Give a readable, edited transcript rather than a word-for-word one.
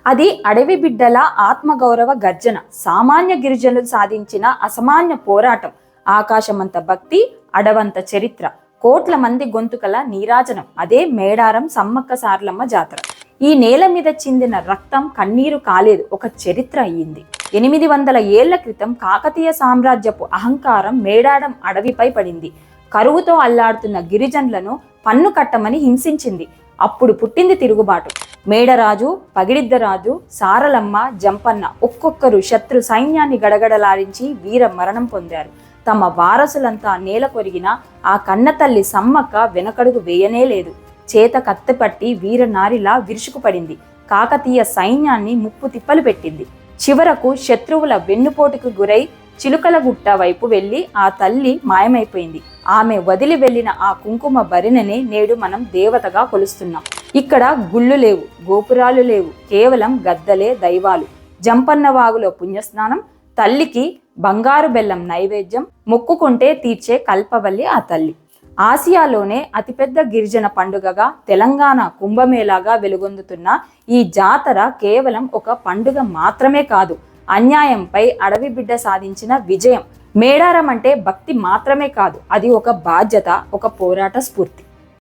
అది అడవి బిడ్డల ఆత్మగౌరవ గర్జన, సామాన్య గిరిజనులు సాధించిన అసామాన్య పోరాటం, ఆకాశమంత భక్తి, అడవంత చరిత్ర, కోట్ల మంది గొంతుకల నీరాజనం. అదే మేడారం సమ్మక్క సారలమ్మ జాతర. ఈ నేల మీద చిందిన రక్తం కన్నీరు కాలేదు, ఒక చరిత్ర అయ్యింది. 800 ఏళ్ల క్రితం కాకతీయ సామ్రాజ్యపు అహంకారం మేడారం అడవిపై పడింది. కరువుతో అల్లాడుతున్న గిరిజనులను పన్ను కట్టమని హింసించింది. అప్పుడు పుట్టింది తిరుగుబాటు. మేడరాజు, పగిడిద్దరాజు, సారలమ్మ, జంపన్న ఒక్కొక్కరు శత్రు సైన్యాన్ని గడగడలాడించి వీర మరణం పొందారు. తమ వారసులంతా నేల కొరిగిన ఆ కన్నతల్లి సమ్మక్క వెనకడుగు వేయనే లేదు. చేత కత్తిపట్టి వీరనారిలా విరుచుకుపడింది. కాకతీయ సైన్యాన్ని ముప్పు తిప్పలు పెట్టింది. చివరకు శత్రువుల వెన్నుపోటుకు గురై చిలుకలగుట్ట వైపు వెళ్లి ఆ తల్లి మాయమైపోయింది. ఆమె వదిలి వెళ్లిన ఆ కుంకుమ భరిణనే నేడు మనం దేవతగా కొలుస్తున్నాం. ఇక్కడ గుళ్ళు లేవు, గోపురాలు లేవు, కేవలం గద్దలే దైవాలు. జంపన్న వాగులో పుణ్యస్నానం, తల్లికి బంగారు బెల్లం నైవేద్యం, మొక్కుకుంటే తీర్చే కల్పవల్లి ఆ తల్లి. ఆసియాలోనే అతిపెద్ద గిరిజన పండుగగా తెలంగాణ కుంభమేళాగా వెలుగొందుతున్న ఈ జాతర కేవలం ఒక పండుగ మాత్రమే కాదు, అన్యాయంపై అడవి బిడ్డ సాధించిన విజయం. మేడారం అంటే భక్తి మాత్రమే కాదు, అది ఒక బాధ్యత, ఒక పోరాట స్ఫూర్తి.